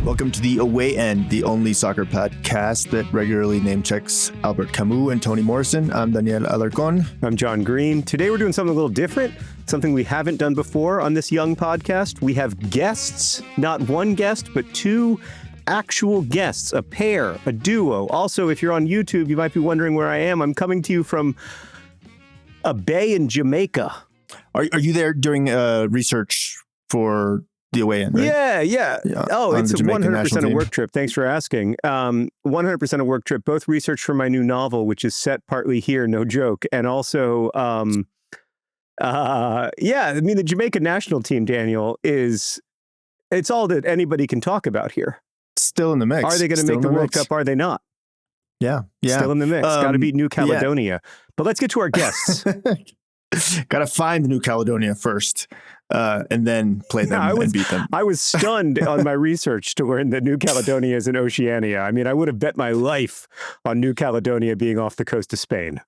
Welcome to The Away End, the only soccer podcast that regularly name checks Albert Camus and Toni Morrison. I'm Daniel Alarcon. I'm John Green. Today we're doing something a little different, something we haven't done before on this young podcast. We have guests, not one guest, but two actual guests, a pair, a duo. Also, if you're on YouTube, you might be wondering where I am. I'm coming to you from a bay in Jamaica. Are you there doing research for The Away End, right? Yeah. Oh, it's a 100% a work trip. Thanks for asking. 100% a work trip, both research for my new novel, which is set partly here, no joke. And also, the Jamaican national team, Daniel, it's all that anybody can talk about here. Still in the mix. Are they going to make the World Cup? Are they not? Yeah. Still in the mix. Got to beat New Caledonia. Yeah. But let's get to our guests. Got to find New Caledonia first. And then play them and beat them. I was stunned on my research to learn that New Caledonia is in Oceania. I mean, I would have bet my life on New Caledonia being off the coast of Spain.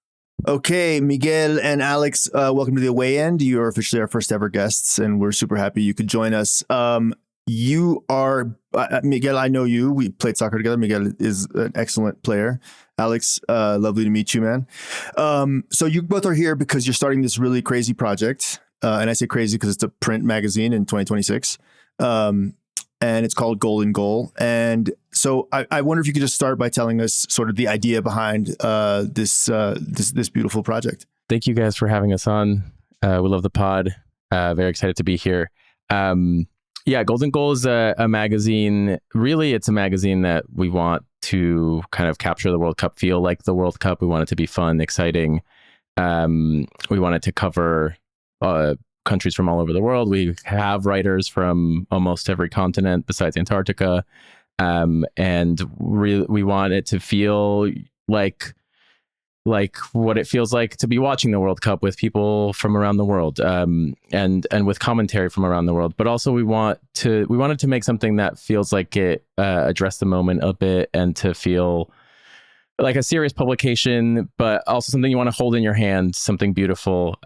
Okay, Miguel and Alex, welcome to The Away End. You are officially our first ever guests, and we're super happy you could join us. You are, Miguel, I know you. We played soccer together. Miguel is an excellent player. Alex, lovely to meet you, man. So you both are here because you're starting this really crazy project. And I say crazy because it's a print magazine in 2026. And it's called Golden Goal. And so I wonder if you could just start by telling us sort of the idea behind this beautiful project. Thank you guys for having us on. We love the pod. Very excited to be here. Golden Goal is a magazine. Really, it's a magazine that we want to kind of capture the World Cup, feel like the World Cup. We want it to be fun, exciting. We want it to cover countries from all over the world. We have writers from almost every continent besides Antarctica. And we want it to feel like what it feels like to be watching the World Cup with people from around the world, and with commentary from around the world. But also we wanted to make something that feels like it addressed the moment a bit and to feel like a serious publication, but also something you want to hold in your hand, something beautiful.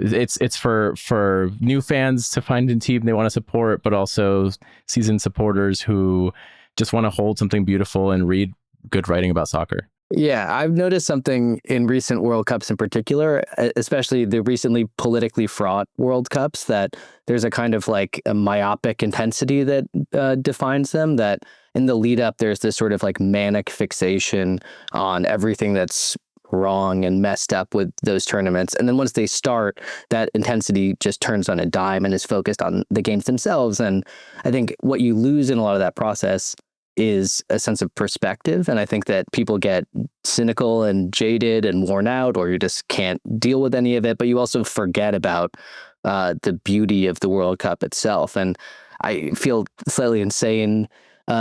It's for new fans to find a team they want to support, but also seasoned supporters who just want to hold something beautiful and read good writing about soccer. Yeah, I've noticed something in recent World Cups in particular, especially the recently politically fraught World Cups, that there's a kind of like a myopic intensity that defines them, that in the lead up, there's this sort of like manic fixation on everything that's wrong and messed up with those tournaments. And then once they start, that intensity just turns on a dime and is focused on the games themselves. And I think what you lose in a lot of that process is a sense of perspective. And I think that people get cynical and jaded and worn out, or you just can't deal with any of it. But you also forget about the beauty of the World Cup itself. And I feel slightly insane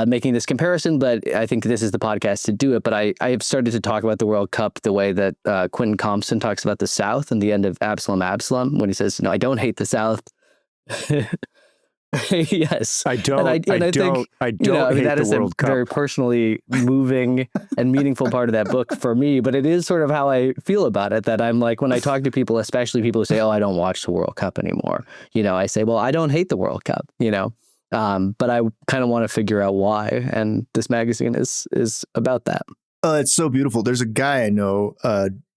making this comparison, but I think this is the podcast to do it. But I have started to talk about the World Cup the way that Quentin Compson talks about the South in the end of Absalom, Absalom, when he says, "No, I don't hate the South." Yes, I don't. I think that is a very personally moving and meaningful part of that book for me. But it is sort of how I feel about it. That I'm like, when I talk to people, especially people who say, "Oh, I don't watch the World Cup anymore," I say, "Well, I don't hate the World Cup," but I kind of want to figure out why. And this magazine is about that. It's so beautiful. There's a guy I know,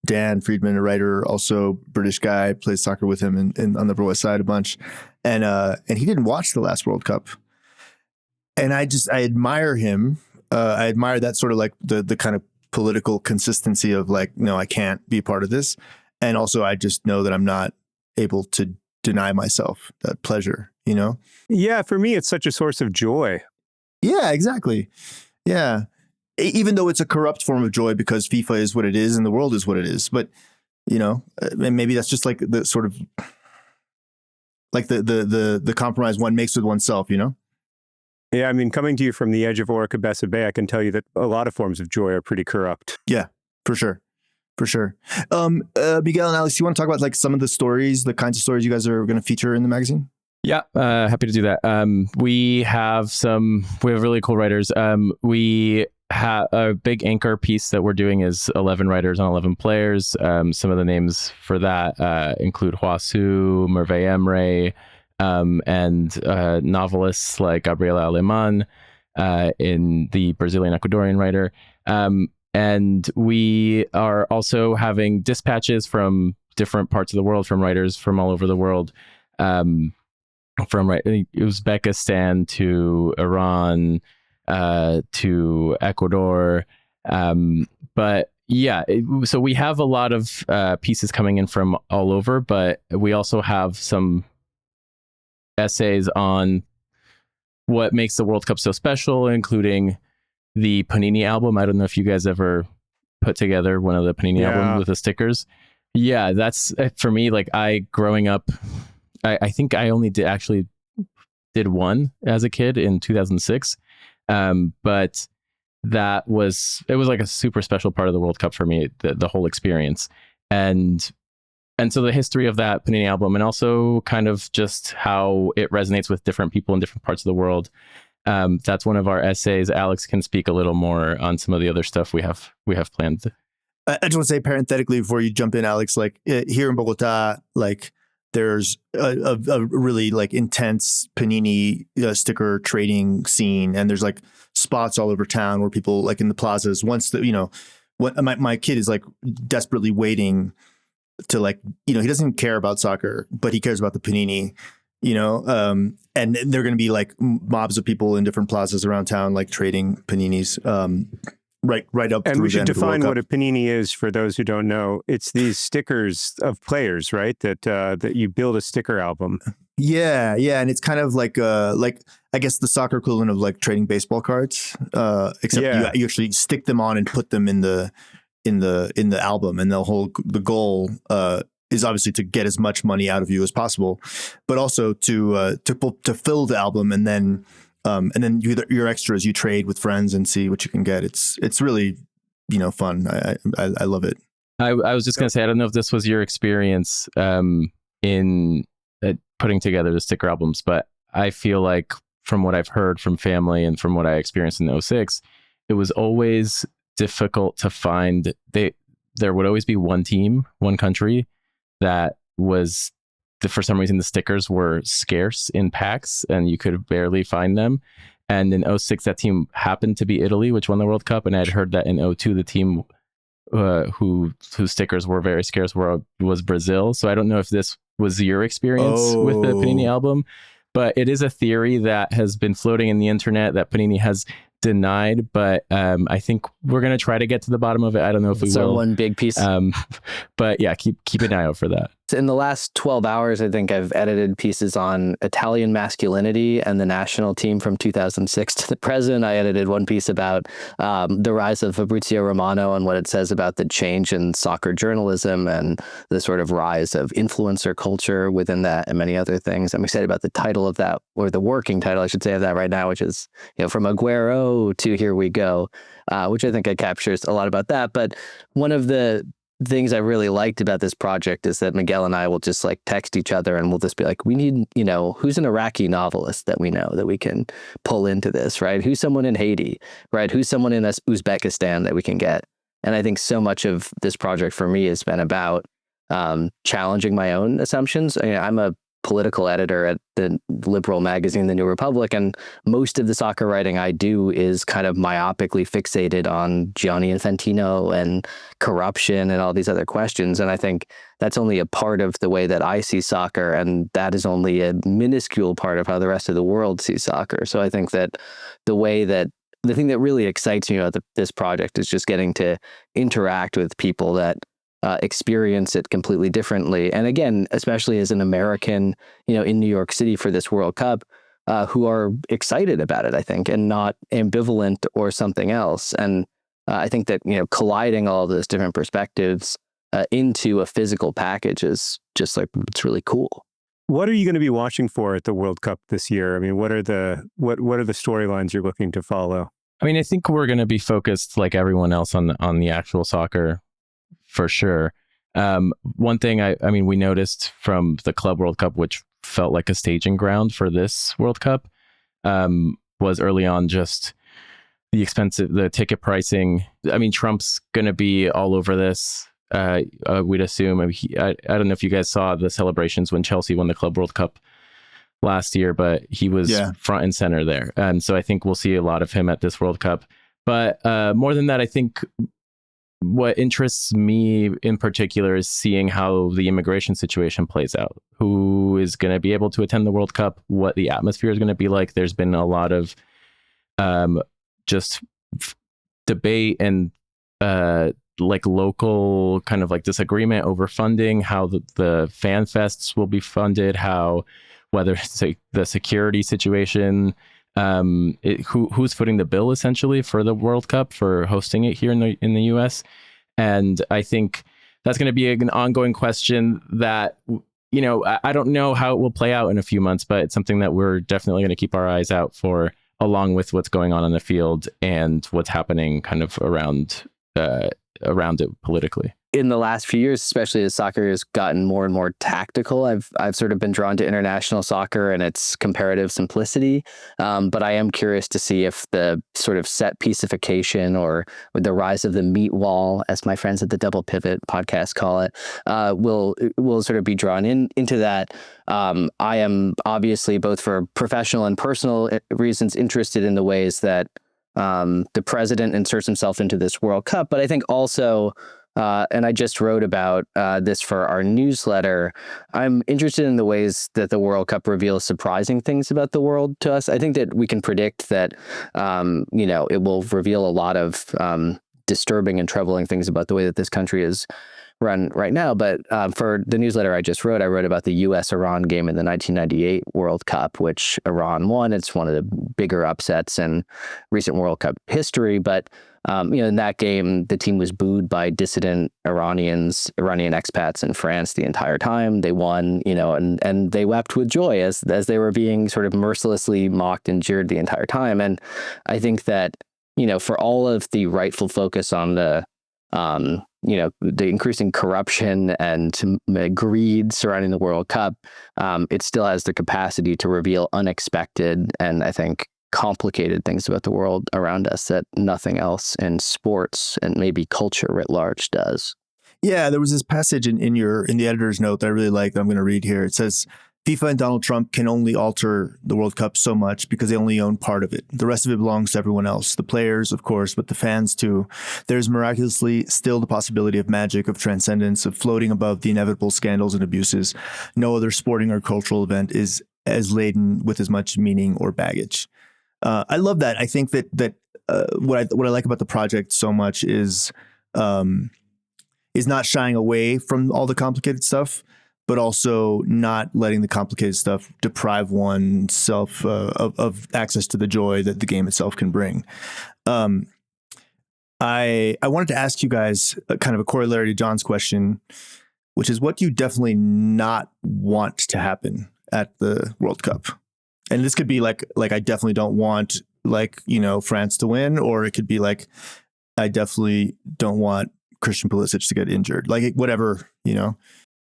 Dan Friedman, a writer, also British guy, plays soccer with him on the Upper West Side a bunch. And he didn't watch the last World Cup. And I admire him. I admire that sort of like the kind of political consistency of like, no, I can't be a part of this. And also I just know that I'm not able to deny myself that pleasure, Yeah, for me, it's such a source of joy. Yeah, exactly. Yeah. Even though it's a corrupt form of joy because FIFA is what it is and the world is what it is. But, and maybe that's just like the sort of like the compromise one makes with oneself, Yeah, I mean, coming to you from the edge of Oricabessa Bay, I can tell you that a lot of forms of joy are pretty corrupt. Yeah, for sure. Miguel and Alex, you want to talk about like some of the stories, the kinds of stories you guys are going to feature in the magazine? Yeah, happy to do that. We have really cool writers. We have a big anchor piece that we're doing is 11 writers on 11 players. Some of the names for that include Huasu, Merve Emre, and novelists like Gabriela Aleman, in the Brazilian Ecuadorian writer. And we are also having dispatches from different parts of the world, from writers from all over the world, from Uzbekistan to Iran, to Ecuador. But yeah, so we have a lot of pieces coming in from all over, but we also have some essays on what makes the World Cup so special, including the Panini album. I don't know if you guys ever put together one of the Panini albums with the stickers. Yeah, that's for me. Like growing up, I think I only did one as a kid in 2006. But it was like a super special part of the World Cup for me, the whole experience. And so the history of that Panini album, and also kind of just how it resonates with different people in different parts of the world. That's one of our essays. Alex can speak a little more on some of the other stuff we have planned. I just want to say parenthetically before you jump in, Alex, like here in Bogota, like there's a really like intense Panini sticker trading scene, and there's like spots all over town where people like in the plazas. Once my kid is like desperately waiting to like, he doesn't even care about soccer, but he cares about the Panini, and they're going to be like mobs of people in different plazas around town, like trading Paninis, right up. And we should define what a Panini is for those who don't know. It's these stickers of players, right? That you build a sticker album. Yeah. And it's kind of like I guess the soccer equivalent of like trading baseball cards, except you actually stick them on and put them in the album, and the goal is obviously to get as much money out of you as possible, but also to fill the album, and then your extras you trade with friends and see what you can get. It's really fun. I love it. I was just gonna say, I don't know if this was your experience in putting together the sticker albums, but I feel like from what I've heard from family and from what I experienced in 2006, it was always difficult to find. There would always be one team, one country that was, for some reason, the stickers were scarce in packs and you could barely find them. And in 2006, that team happened to be Italy, which won the World Cup. And I'd heard that in 2002, the team whose stickers were very scarce was Brazil. So I don't know if this was your experience with the Panini album, but it is a theory that has been floating in the internet that Panini has denied, but I think we're going to try to get to the bottom of it. I don't know if we will. One big piece. But yeah, keep an eye out for that. In the last 12 hours, I think I've edited pieces on Italian masculinity and the national team from 2006 to the present. I edited one piece about the rise of Fabrizio Romano and what it says about the change in soccer journalism and the sort of rise of influencer culture within that, and many other things. I'm excited about the title of that, or the working title, I should say, of that right now, which is From Aguero to Here We Go, which I think it captures a lot about that. But one of the things I really liked about this project is that Miguel and I will just like text each other, and we'll just be like, we need, who's an Iraqi novelist that we know that we can pull into this, right? Who's someone in Haiti, right? Who's someone in Uzbekistan that we can get? And I think so much of this project for me has been about challenging my own assumptions. I'm a political editor at the liberal magazine, The New Republic, and most of the soccer writing I do is kind of myopically fixated on Gianni Infantino and corruption and all these other questions. And I think that's only a part of the way that I see soccer, and that is only a minuscule part of how the rest of the world sees soccer. So I think that the thing that really excites me about this project is just getting to interact with people that experience it completely differently. And again, especially as an American, in New York City for this World Cup, who are excited about it, I think, and not ambivalent or something else. And I think that, colliding all of those different perspectives into a physical package is just like, it's really cool. What are you going to be watching for at the World Cup this year? I mean, what are the storylines you're looking to follow? I mean, I think we're going to be focused like everyone else on the actual soccer, for sure. One thing we noticed from the Club World Cup, which felt like a staging ground for this World Cup, was early on just the ticket pricing. I mean, Trump's going to be all over this. We'd assume. I don't know if you guys saw the celebrations when Chelsea won the Club World Cup last year, but he was front and center there. And so I think we'll see a lot of him at this World Cup. But more than that, I think what interests me in particular is seeing how the immigration situation plays out. Who is going to be able to attend the World Cup? What the atmosphere is going to be like? There's been a lot of debate and like local kind of like disagreement over funding, how the fan fests will be funded, how whether it's like the security situation, who's footing the bill essentially for the World Cup, for hosting it here in the US. And I think that's going to be an ongoing question that, you know, I don't know how it will play out in a few months, but it's something that we're definitely going to keep our eyes out for, along with what's going on the field and what's happening kind of around it politically. In the last few years, especially as soccer has gotten more and more tactical, I've sort of been drawn to international soccer and its comparative simplicity. But I am curious to see if the sort of set pieceification or with the rise of the meat wall, as my friends at the Double Pivot podcast call it, will sort of be drawn into that. I am obviously, both for professional and personal reasons, interested in the ways that the president inserts himself into this World Cup. But I think also, and I just wrote about this for our newsletter, I'm interested in the ways that the World Cup reveals surprising things about the world to us. I think that we can predict that, it will reveal a lot of disturbing and troubling things about the way that this country is run right now. But for the newsletter I just wrote, I wrote about the U.S.-Iran game in the 1998 World Cup, which Iran won. It's one of the bigger upsets in recent World Cup history. But in that game, the team was booed by dissident Iranian expats in France the entire time. They won, and they wept with joy as they were being sort of mercilessly mocked and jeered the entire time. And I think that, for all of the rightful focus on the increasing corruption and greed surrounding the World Cup, it still has the capacity to reveal unexpected and, I think, complicated things about the world around us that nothing else in sports and maybe culture writ large does. Yeah, there was this passage in the editor's note that I really like that I'm going to read here. It says, FIFA and Donald Trump can only alter the World Cup so much because they only own part of it. The rest of it belongs to everyone else. The players, of course, but the fans too. There's miraculously still the possibility of magic, of transcendence, of floating above the inevitable scandals and abuses. No other sporting or cultural event is as laden with as much meaning or baggage. I love that. I think that what I like about the project so much is not shying away from all the complicated stuff, but also not letting the complicated stuff deprive oneself of access to the joy that the game itself can bring. I wanted to ask you guys kind of a corollary to John's question, which is, what do you definitely not want to happen at the World Cup? And this could be like I definitely don't want France to win, or it could be like I definitely don't want Christian Pulisic to get injured, like whatever,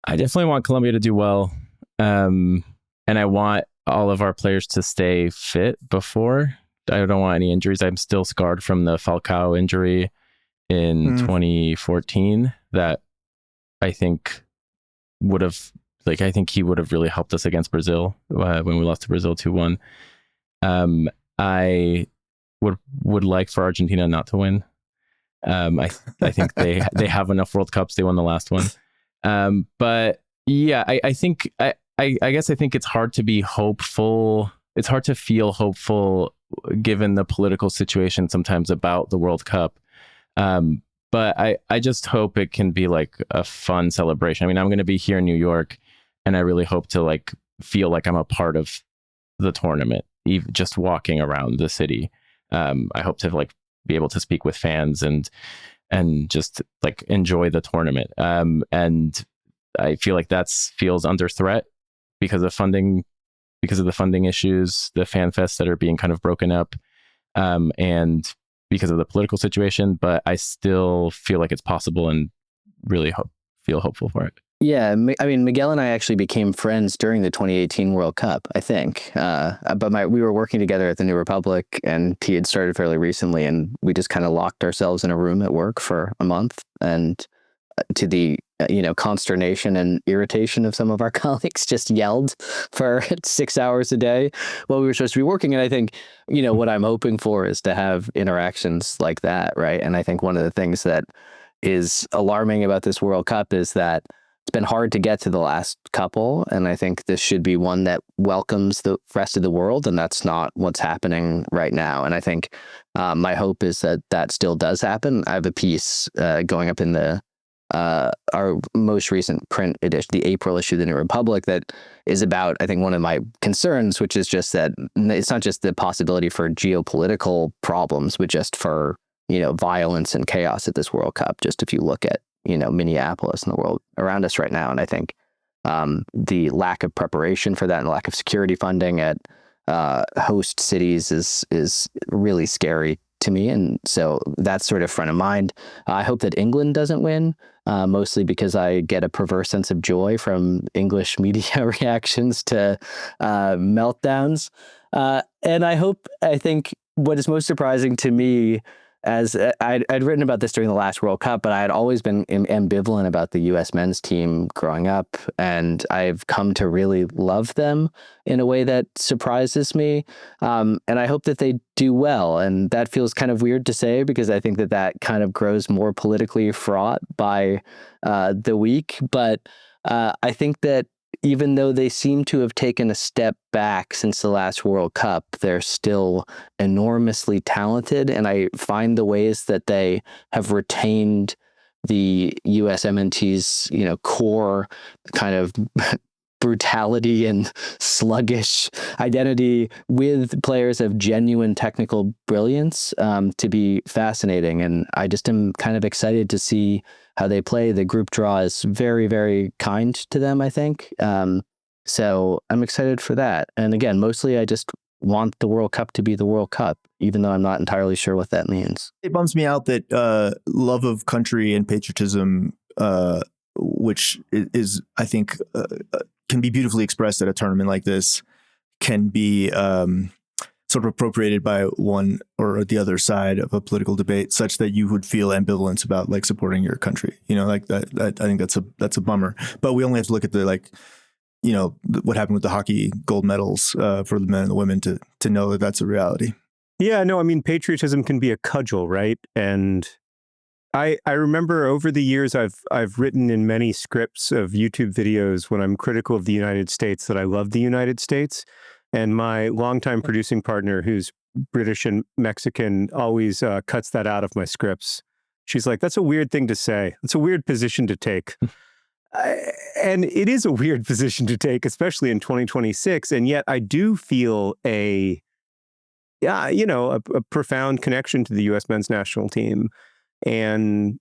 I definitely want Colombia to do well. And I want all of our players to stay fit before. I don't want any injuries. I'm still scarred from the Falcao injury in 2014 that I think I think he would have really helped us against Brazil when we lost to Brazil 2-1. I would like for Argentina not to win. I think they have enough World Cups. They won the last one. But yeah, I think I guess I think it's hard to be hopeful. It's hard to feel hopeful given the political situation sometimes about the World Cup. But I just hope it can be like a fun celebration. I mean, I'm going to be here in New York, and I really hope to feel like I'm a part of the tournament, even just walking around the city. I hope to be able to speak with fans and just enjoy the tournament. And I feel like that feels under threat because of the funding issues, the fan fests that are being kind of broken up, and because of the political situation. But I still feel like it's possible and really feel hopeful for it. Yeah, I mean, Miguel and I actually became friends during the 2018 World Cup, I think. But we were working together at the New Republic, and he had started fairly recently, and we just kind of locked ourselves in a room at work for a month. And to the consternation and irritation of some of our colleagues, just yelled for 6 hours a day while we were supposed to be working. And I think, what I'm hoping for is to have interactions like that, right? And I think one of the things that is alarming about this World Cup is that it's been hard to get to the last couple. And I think this should be one that welcomes the rest of the world. And that's not what's happening right now. And I think my hope is that that still does happen. I have a piece going up in our most recent print edition, the April issue of the New Republic, that is about, I think, one of my concerns, which is just that it's not just the possibility for geopolitical problems, but just for, violence and chaos at this World Cup. Just if you look at, Minneapolis and the world around us right now. And I think the lack of preparation for that and the lack of security funding at host cities is really scary to me. And so that's sort of front of mind. I hope that England doesn't win, mostly because I get a perverse sense of joy from English media reactions to meltdowns. And I think what is most surprising to me, as I'd written about this during the last World Cup, but I had always been ambivalent about the U.S. men's team growing up, and I've come to really love them in a way that surprises me. And I hope that they do well. And that feels kind of weird to say, because I think that kind of grows more politically fraught by the week. But I think that even though they seem to have taken a step back since the last World Cup, they're still enormously talented. And I find the ways that they have retained the USMNT's, core kind of brutality and sluggish identity with players of genuine technical brilliance to be fascinating. And I just am kind of excited to see how they play. The group draw is very, very kind to them, I think. So I'm excited for that. And again, mostly I just want the World Cup to be the World Cup, even though I'm not entirely sure what that means. It bums me out that love of country and patriotism, which is, I think, can be beautifully expressed at a tournament like this, can be sort of appropriated by one or the other side of a political debate, such that you would feel ambivalence about like supporting your country. Like that I think that's a bummer. But we only have to look at the what happened with the hockey gold medals for the men and the women to know that that's a reality. Yeah, no, I mean, patriotism can be a cudgel, right? And I remember over the years I've written in many scripts of YouTube videos when I'm critical of the United States that I love the United States. And my longtime producing partner, who's British and Mexican, always cuts that out of my scripts. She's like, that's a weird thing to say. It's a weird position to take. And it is a weird position to take, especially in 2026. And yet I do feel a profound connection to the U.S. men's national team. And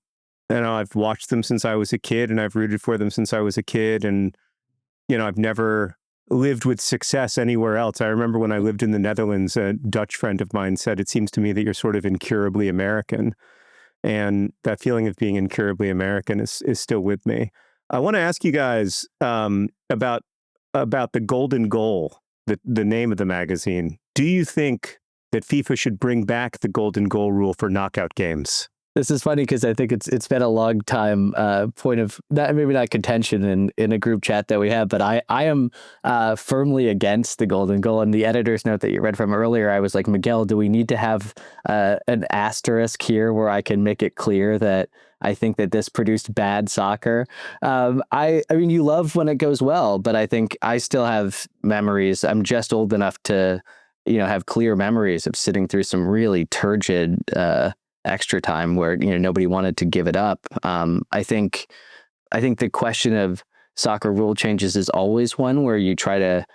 I've watched them since I was a kid, and I've rooted for them since I was a kid. And, I've never lived with success anywhere else. I remember when I lived in the Netherlands, a Dutch friend of mine said, it seems to me that you're sort of incurably American. And that feeling of being incurably American is still with me. I want to ask you guys about the Golden Goal, the name of the magazine. Do you think that FIFA should bring back the Golden Goal rule for knockout games? This is funny because I think it's been a long time point of maybe not contention in a group chat that we have, but I am firmly against the Golden Goal. And the editor's note that you read from earlier, I was like, Miguel, do we need to have an asterisk here where I can make it clear that I think that this produced bad soccer? I mean, you love when it goes well, but I think I still have memories. I'm just old enough to have clear memories of sitting through some really turgid extra time where nobody wanted to give it up. I think the question of soccer rule changes is always one where you try to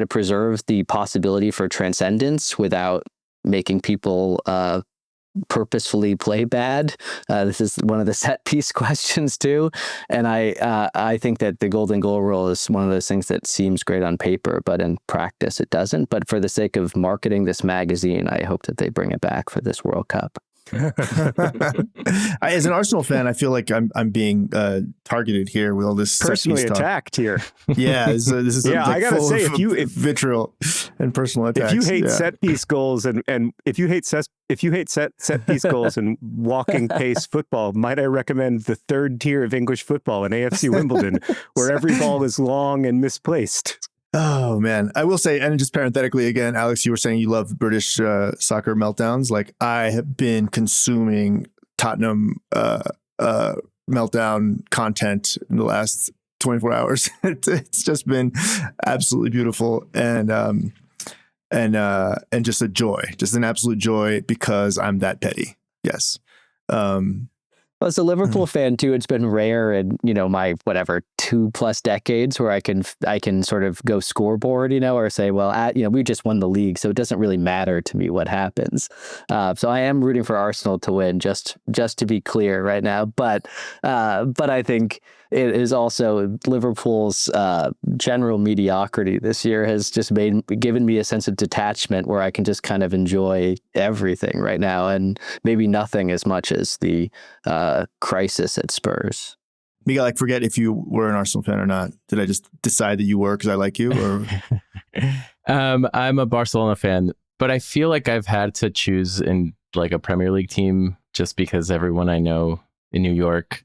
preserve the possibility for transcendence without making people purposefully play bad. This is one of the set piece questions too. And I think that the Golden Goal rule is one of those things that seems great on paper, but in practice it doesn't. But for the sake of marketing this magazine, I hope that they bring it back for this World Cup. As an Arsenal fan, I feel like I'm being targeted here with all this personally attacked here. Yeah, this is yeah. I gotta say, if vitriol. and personal attacks. If you hate set piece goals and if you hate set piece goals and walking pace football, might I recommend the third tier of English football in AFC Wimbledon, where every ball is long and misplaced. Oh man, I will say, and just parenthetically again, Alex, you were saying you love British soccer meltdowns. Like I have been consuming Tottenham meltdown content in the last 24 hours. It's just been absolutely beautiful and just a joy, just an absolute joy because I'm that petty. Yes. Well, as a Liverpool fan too, it's been rare in, my 2+ decades where I can sort of go scoreboard, or say, well, we just won the league, so it doesn't really matter to me what happens. So I am rooting for Arsenal to win, just to be clear right now. But I think it is also Liverpool's general mediocrity this year has just given me a sense of detachment where I can just kind of enjoy everything right now, and maybe nothing as much as the crisis at Spurs. Miguel, I forget if you were an Arsenal fan or not. Did I just decide that you were because I like you? Or I'm a Barcelona fan, but I feel like I've had to choose in like a Premier League team just because everyone I know in New York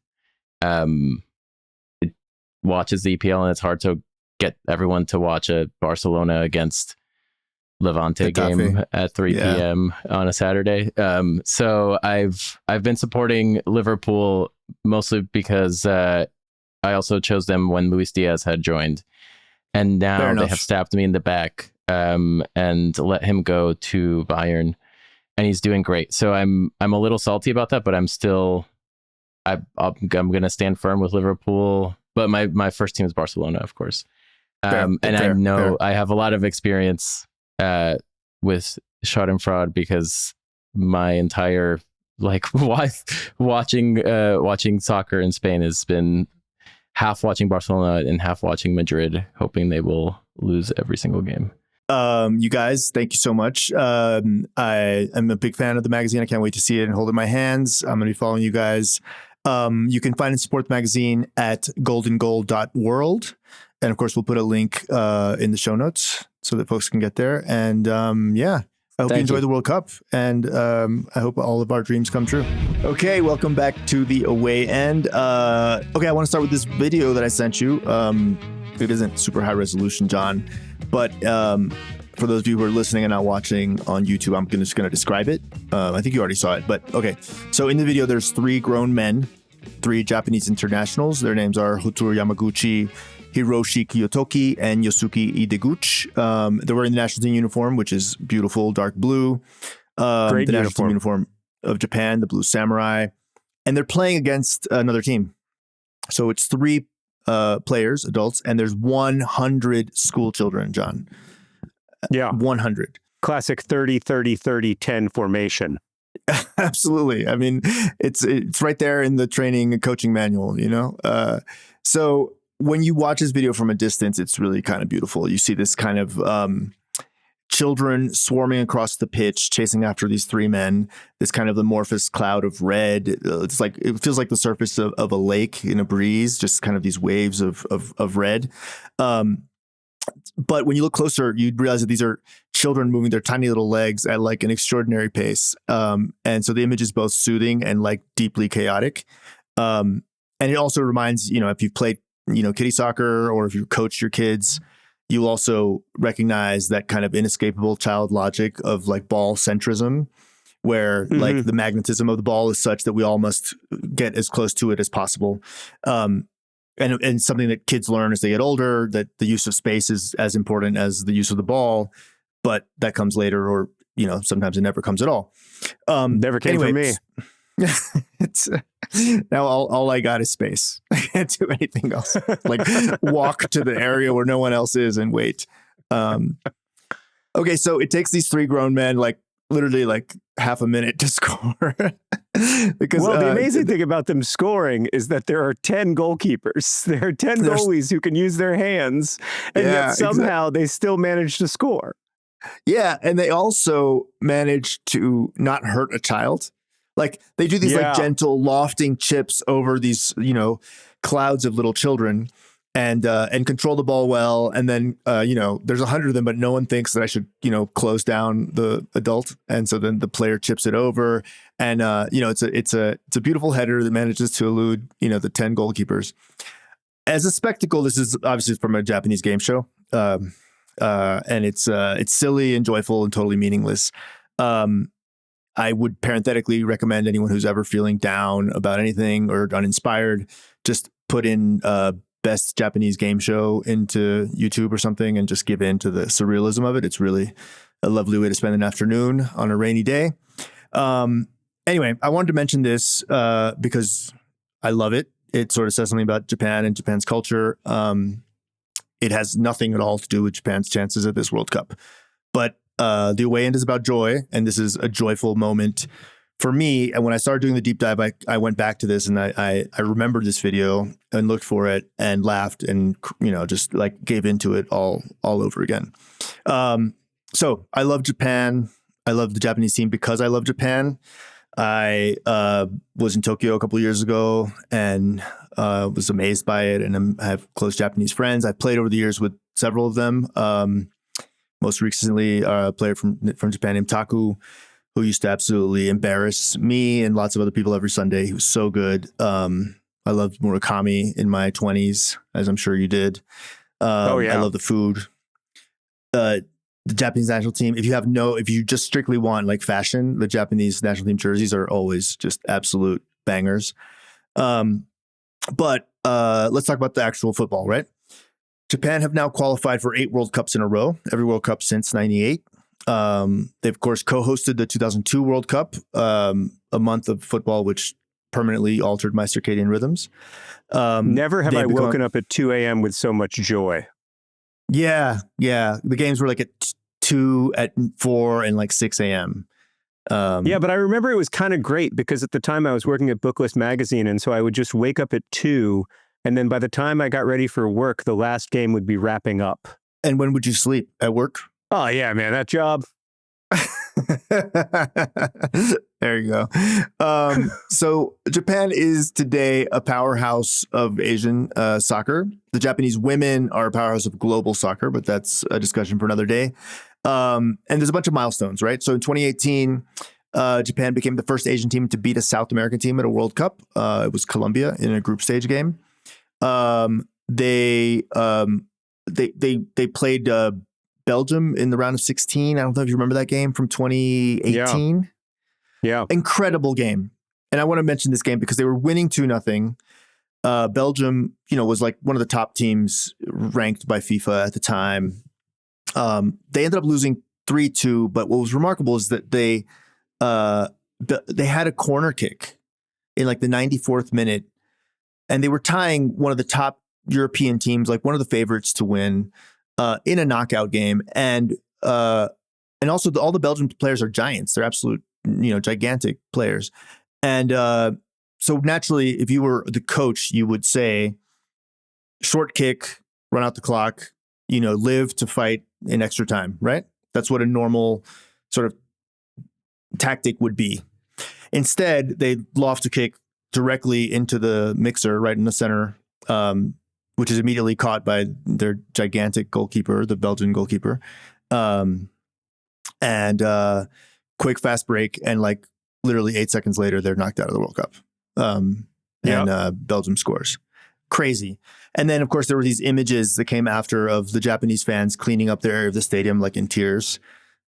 watches the EPL, and it's hard to get everyone to watch a Barcelona against Levante game at 3 p.m. on a Saturday. So I've been supporting Liverpool mostly because I also chose them when Luis Diaz had joined, and now they have stabbed me in the back and let him go to Bayern, and he's doing great. So I'm a little salty about that, but I'm going to stand firm with Liverpool. But my first team is Barcelona, of course. I know I have a lot of experience with Schadenfreude because my entire watching soccer in Spain has been half watching Barcelona and half watching Madrid, hoping they will lose every single game. You guys, thank you so much. I am a big fan of the magazine. I can't wait to see it and hold it in my hands. I'm going to be following you guys. You can find and support the magazine at goldengoal.world. And of course, we'll put a link in the show notes so that folks can get there. And I hope you enjoy the World Cup. And I hope all of our dreams come true. Okay, welcome back to the away end. I want to start with this video that I sent you. It isn't super high resolution, John, but for those of you who are listening and not watching on YouTube, I'm just going to describe it. I think you already saw it, but okay. So in the video, there's 3 grown men, 3 Japanese internationals. Their names are Hotaru Yamaguchi, Hiroshi Kiyotoki, and Yosuke Ideguchi. They're wearing the national team uniform, which is beautiful, dark blue. Great the uniform. national team uniform of Japan, the Blue Samurai. And they're playing against another team. So it's 3 players, adults, and there's 100 school children, John. Yeah. 100. Classic 30-30-30-10 formation. Absolutely. I mean, it's right there in the training and coaching manual, So when you watch this video from a distance, it's really kind of beautiful. You see this kind of children swarming across the pitch, chasing after these 3 men, this kind of amorphous cloud of red. It feels like the surface of a lake in a breeze, just kind of these waves of red. But when you look closer, you'd realize that these are children moving their tiny little legs at like an extraordinary pace. And so the image is both soothing and like deeply chaotic. And it also reminds, if you've played, kiddie soccer, or if you've coached your kids, you'll also recognize that kind of inescapable child logic of like ball centrism, where like the magnetism of the ball is such that we all must get as close to it as possible. And something that kids learn as they get older, that the use of space is as important as the use of the ball, but that comes later, or, sometimes it never comes at all. Never came from me. It's now all I got is space. I can't do anything else. Like walk to the area where no one else is and wait. Okay, so it takes these 3 grown men like literally like half a minute to score. Because the amazing thing about them scoring is that there are 10 goalkeepers. There are 10 goalies who can use their hands, and yet somehow they still manage to score. Yeah, and they also manage to not hurt a child. Like they do these like gentle lofting chips over these, clouds of little children. and control the ball well. And then, there's 100 of them, but no one thinks that I should, close down the adult. And so then the player chips it over, and it's a beautiful header that manages to elude, the 10 goalkeepers. As a spectacle, this is obviously from a Japanese game show, and it's silly and joyful and totally meaningless. I would parenthetically recommend anyone who's ever feeling down about anything or uninspired, just put in best Japanese game show into YouTube or something and just give in to the surrealism of it. It's really a lovely way to spend an afternoon on a rainy day. Anyway, I wanted to mention this because I love it. It sort of says something about Japan and Japan's culture. It has nothing at all to do with Japan's chances at this World Cup. But the away end is about joy, and this is a joyful moment for me. And when I started doing the deep dive, I went back to this, and I remembered this video and looked for it and laughed and, just like gave into it all over again. So I love Japan. I love the Japanese team because I love Japan. I was in Tokyo a couple of years ago and was amazed by it. And I have close Japanese friends. I've played over the years with several of them. Most recently, a player from Japan named Taku, who used to absolutely embarrass me and lots of other people every Sunday. He was so good. I loved Murakami in my 20s, as I'm sure you did. I love the food. The Japanese national team, if you just strictly want like fashion, the Japanese national team jerseys are always just absolute bangers. But let's talk about the actual football, right? Japan have now qualified for 8 World Cups in a row, every World Cup since 98. They, of course, co-hosted the 2002 World Cup, a month of football, which permanently altered my circadian rhythms. Never have I woken up at 2 a.m. with so much joy. Yeah. The games were like at 2, at 4, and like 6 a.m. But I remember it was kind of great because at the time I was working at Booklist Magazine, and so I would just wake up at 2, and then by the time I got ready for work, the last game would be wrapping up. And when would you sleep? At work? Oh, yeah, man, that job. There you go. So Japan is today a powerhouse of Asian soccer. The Japanese women are a powerhouse of global soccer, but that's a discussion for another day. And there's a bunch of milestones, right? So in 2018, Japan became the first Asian team to beat a South American team at a World Cup. It was Colombia in a group stage game. They played Belgium in the round of 16. I don't know if you remember that game from 2018. Yeah. Incredible game. And I want to mention this game because they were winning 2-0. Belgium, was like one of the top teams ranked by FIFA at the time. They ended up losing 3-2, but what was remarkable is that they had a corner kick in like the 94th minute, and they were tying one of the top European teams, like one of the favorites to win, in a knockout game. And also all the Belgian players are giants. They're absolute, gigantic players. And so naturally, if you were the coach, you would say, short kick, run out the clock, live to fight in extra time, right? That's what a normal sort of tactic would be. Instead, they loft a kick directly into the mixer right in the center, which is immediately caught by their gigantic goalkeeper, the Belgian goalkeeper. And quick, fast break. And like literally 8 seconds later, they're knocked out of the World Cup. And Belgium scores. Crazy. And then, of course, there were these images that came after of the Japanese fans cleaning up their area of the stadium, like in tears,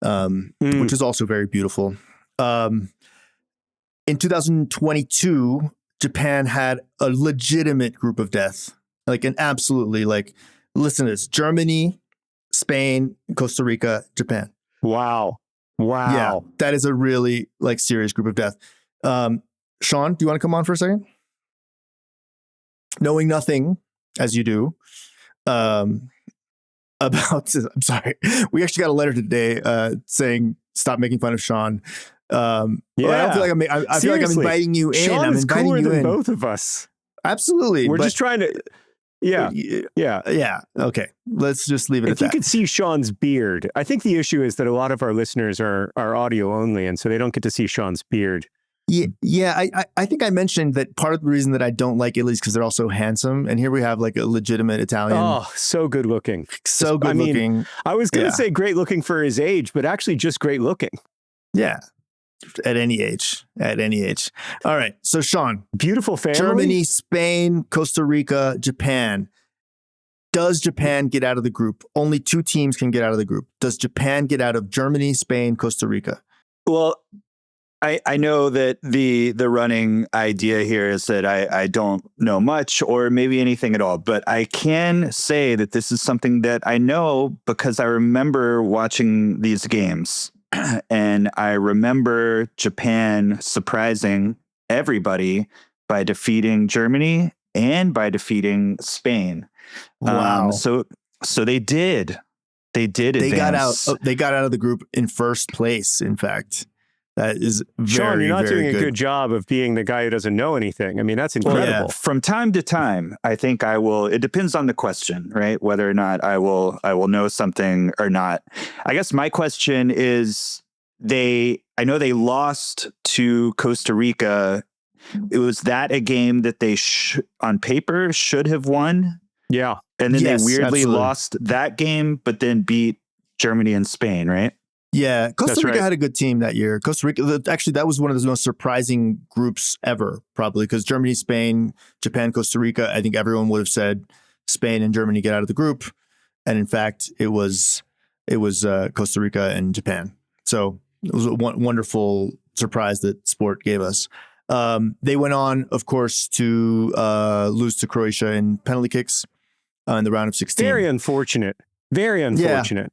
which is also very beautiful. In 2022, Japan had a legitimate group of death, like an absolutely listen to this: Germany, Spain, Costa Rica, Japan. Wow. Yeah, that is a really serious group of death. Sean, do you want to come on for a second? Knowing nothing, as you do, about, I'm sorry, we actually got a letter today saying stop making fun of Sean. I don't feel like I feel like I'm inviting you in. Sean I'm is inviting cooler you than in. both of us. Absolutely. We're just trying to. Yeah. Okay. Let's just leave it at that. If you could see Sean's beard, I think the issue is that a lot of our listeners are audio only, and so they don't get to see Sean's beard. Yeah. I think I mentioned that part of the reason that I don't like Italy is because they're all so handsome. And here we have like a legitimate Italian. Oh, so good looking. So good looking. I was going to say great looking for his age, but actually just great looking. Yeah. At any age. All right. So Sean. Beautiful family. Germany, Spain, Costa Rica, Japan. Does Japan get out of the group? Only 2 teams can get out of the group. Does Japan get out of Germany, Spain, Costa Rica? Well, I know that the running idea here is that I don't know much or maybe anything at all, but I can say that this is something that I know because I remember watching these games and I remember Japan surprising everybody by defeating Germany and by defeating Spain. Wow. So they did. They advance. They got out of the group in first place, in fact. That is very, Sean, you're not very doing a good job of being the guy who doesn't know anything. I mean, that's incredible. Well, yeah. From time to time, I think I will. It depends on the question, right? Whether or not I will know something or not. I guess my question is, I know they lost to Costa Rica. Was that a game that they on paper should have won? Yeah. And then Yes, they weirdly absolutely. lost that game, but then beat Germany and Spain, right? Yeah, Costa That's Rica right. had a good team that year. Costa Rica, actually, that was one of the most surprising groups ever, probably, because Germany, Spain, Japan, Costa Rica, I think everyone would have said Spain and Germany get out of the group. And in fact, it was Costa Rica and Japan. So it was a wonderful surprise that sport gave us. They went on, of course, to lose to Croatia in penalty kicks in the round of 16. Very unfortunate. Very unfortunate.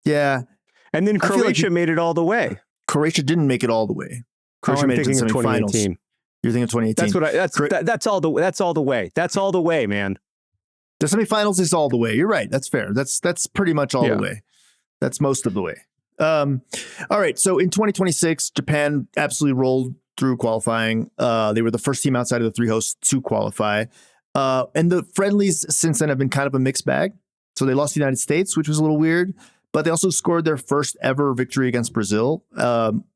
Yeah. And then I feel like Croatia made it all the way. Croatia didn't make it all the way. Croatia I'm made it to the thinking of semifinals. 2018. You're thinking of 2018. That's all the way. That's all the way, man. The semifinals is all the way. You're right. That's fair. That's pretty much all Yeah. the way. That's most of the way. All right. So in 2026, Japan absolutely rolled through qualifying. They were the first team outside of the 3 hosts to qualify. And the friendlies since then have been kind of a mixed bag. So they lost to the United States, which was a little weird, but they also scored their first ever victory against Brazil,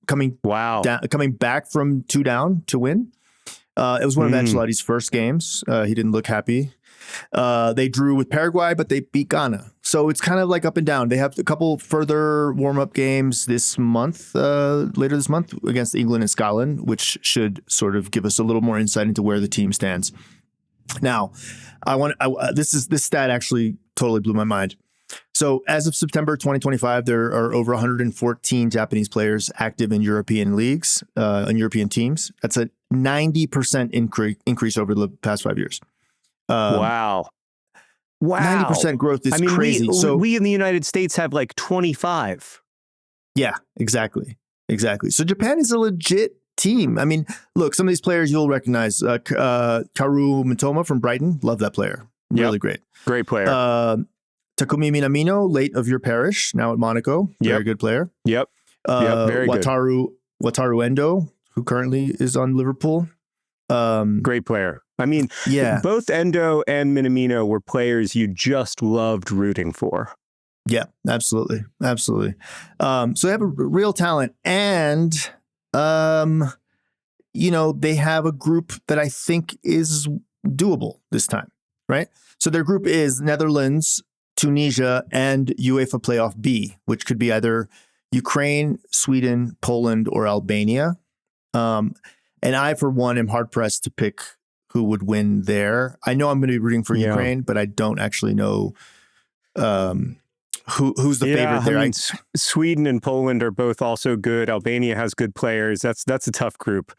coming back from 2 down to win. It was one of Ancelotti's first games. He didn't look happy. They drew with Paraguay, but they beat Ghana. So it's kind of like up and down. They have a couple further warm-up games this month, later this month, against England and Scotland, which should sort of give us a little more insight into where the team stands. Now, this stat actually totally blew my mind. So as of September 2025, there are over 114 Japanese players active in European leagues, and European teams. That's a 90% increase over the past 5 years. Wow. 90% growth is crazy. So we in the United States have like 25. Yeah, exactly. So Japan is a legit team. I mean, look, some of these players you'll recognize. Karu Mitoma from Brighton. Love that player. Really great. Great player. Takumi Minamino, late of your parish, now at Monaco. Very good player. Yep. Very good. Wataru Endo, who currently is on Liverpool. Great player. I mean, yeah. Both Endo and Minamino were players you just loved rooting for. Yeah, absolutely. So they have a real talent, and they have a group that I think is doable this time, right? So their group is Netherlands, Tunisia, and UEFA Playoff B, which could be either Ukraine, Sweden, Poland, or Albania. And I, for one, am hard pressed to pick who would win there. I know I'm going to be rooting for Ukraine, but I don't actually know who's the favorite there. I mean, Sweden and Poland are both also good. Albania has good players. That's a tough group.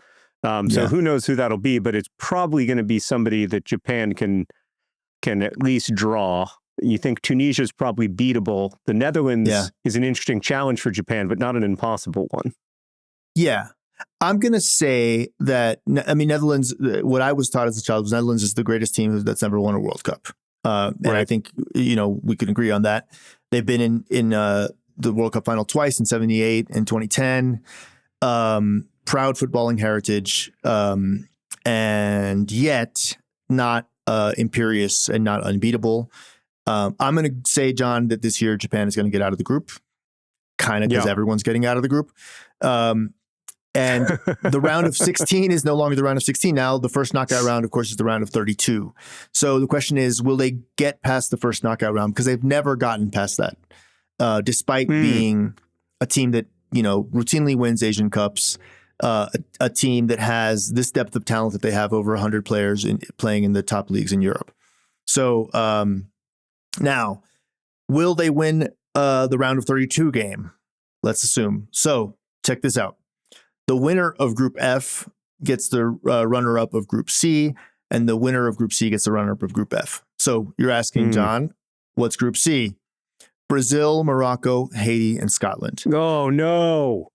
So who knows who that'll be, but it's probably going to be somebody that Japan can at least draw. You think Tunisia is probably beatable. The Netherlands is an interesting challenge for Japan, but not an impossible one. Yeah. I'm going to say that, Netherlands, what I was taught as a child was Netherlands is the greatest team that's ever won a World Cup. And I think, we can agree on that. They've been in the World Cup final twice, in 78 and 2010. Proud footballing heritage, and yet not imperious and not unbeatable. I'm going to say, John, that this year Japan is going to get out of the group, kind of because everyone's getting out of the group. And the round of 16 is no longer the round of 16. Now, the first knockout round, of course, is the round of 32. So the question is, will they get past the first knockout round? Because they've never gotten past that, despite being a team that, routinely wins Asian Cups, a team that has this depth of talent that they have over 100 players playing in the top leagues in Europe. So now, will they win the round of 32 game? Let's assume. So check this out. The winner of Group F gets the runner-up of Group C, and the winner of Group C gets the runner-up of Group F. So you're asking, John, what's Group C? Brazil, Morocco, Haiti, and Scotland. Oh, no.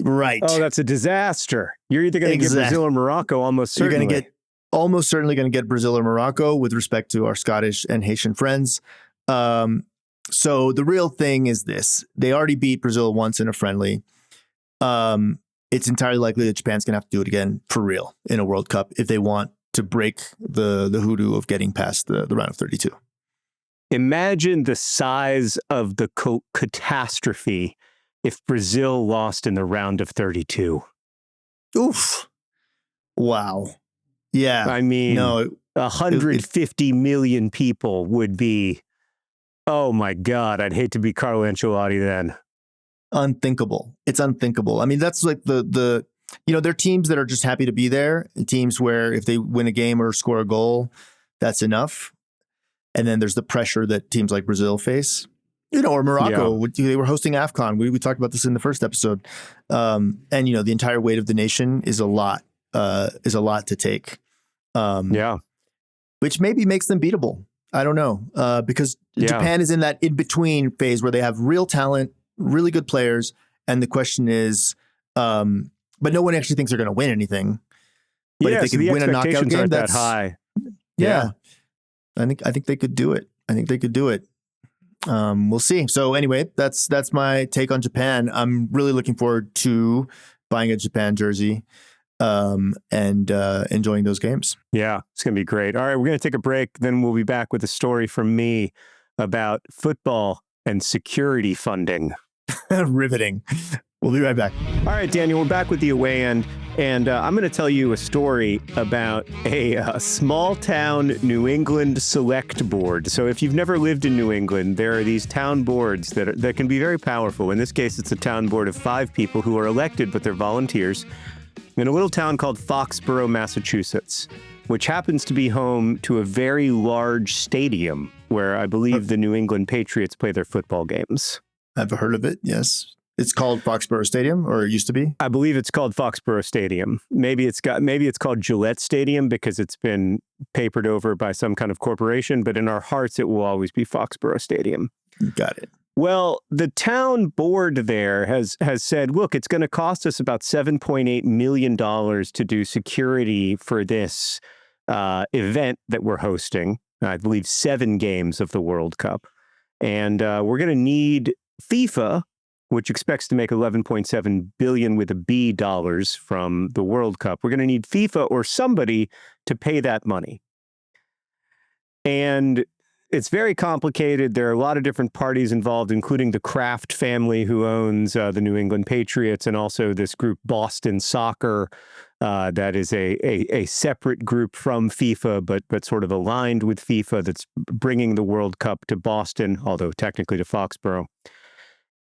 Right. Oh, that's a disaster. You're either going to get Brazil or Morocco, almost certainly. You're almost certainly going to get Brazil or Morocco with respect to our Scottish and Haitian friends. So the real thing is this. They already beat Brazil once in a friendly. It's entirely likely that Japan's going to have to do it again for real in a World Cup if they want to break the hoodoo of getting past the round of 32. Imagine the size of the catastrophe if Brazil lost in the round of 32. Oof. Wow. Yeah. I mean, 150 million people would be, oh my God, I'd hate to be Carlo Ancelotti then. Unthinkable. It's unthinkable. I mean, that's like there are teams that are just happy to be there, and teams where if they win a game or score a goal, that's enough. And then there's the pressure that teams like Brazil face, or Morocco. Yeah. They were hosting AFCON. We talked about this in the first episode. And the entire weight of the nation is a lot to take. Which maybe makes them beatable. I don't know. Because Japan is in that in-between phase where they have real talent, really good players, and the question is, but no one actually thinks they're going to win anything. But if they could win a knockout game, that's that high. Yeah. I think they could do it. We'll see. So anyway, that's my take on Japan. I'm really looking forward to buying a Japan jersey and enjoying those games. Yeah, it's going to be great. All right, we're going to take a break. Then we'll be back with a story from me about football and security funding. Riveting. We'll be right back. All right, Daniel, we're back with the away end, and I'm going to tell you a story about a small town New England select board. So if you've never lived in New England, there are these town boards that can be very powerful. In this case, it's a town board of 5 people who are elected, but they're volunteers, in a little town called Foxborough, Massachusetts, which happens to be home to a very large stadium where I believe the New England Patriots play their football games. I've heard of it, yes. It's called Foxborough Stadium, or it used to be? I believe it's called Foxborough Stadium. Maybe it's called Gillette Stadium because it's been papered over by some kind of corporation, but in our hearts, it will always be Foxborough Stadium. Got it. Well, the town board there has said, look, it's going to cost us about $7.8 million to do security for this event that we're hosting. I believe 7 games of the World Cup. And we're going to need FIFA, which expects to make $11.7 billion with a B dollars from the World Cup. We're going to need FIFA or somebody to pay that money. And it's very complicated. There are a lot of different parties involved, including the Kraft family who owns the New England Patriots, and also this group Boston Soccer that is a separate group from FIFA, but sort of aligned with FIFA, that's bringing the World Cup to Boston, although technically to Foxborough.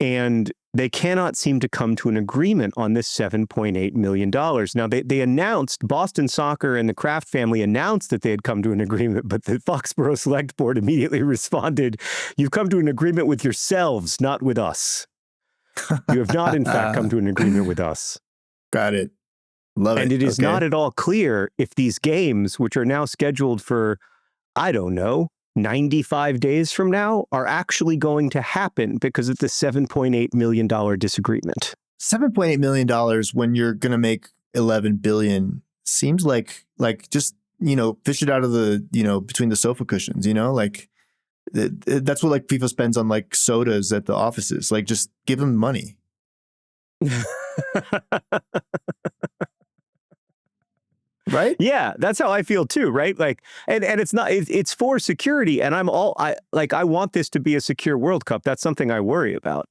And they cannot seem to come to an agreement on this $7.8 million. Now, they announced, Boston Soccer and the Kraft family announced that they had come to an agreement, but the Foxborough Select Board immediately responded, "You've come to an agreement with yourselves, not with us. You have not, in fact, come to an agreement with us." Got it. Love it. And it is not at all clear if these games, which are now scheduled for, I don't know, 95 days from now, are actually going to happen because of the $7.8 million disagreement. $7.8 million when you're going to make $11 billion seems like just, fish it out of the, between the sofa cushions, like that's what like FIFA spends on like sodas at the offices. Like just give them money. Right? Yeah, that's how I feel too, right? Like, and it's not, it's for security, and I want this to be a secure World Cup. That's something I worry about.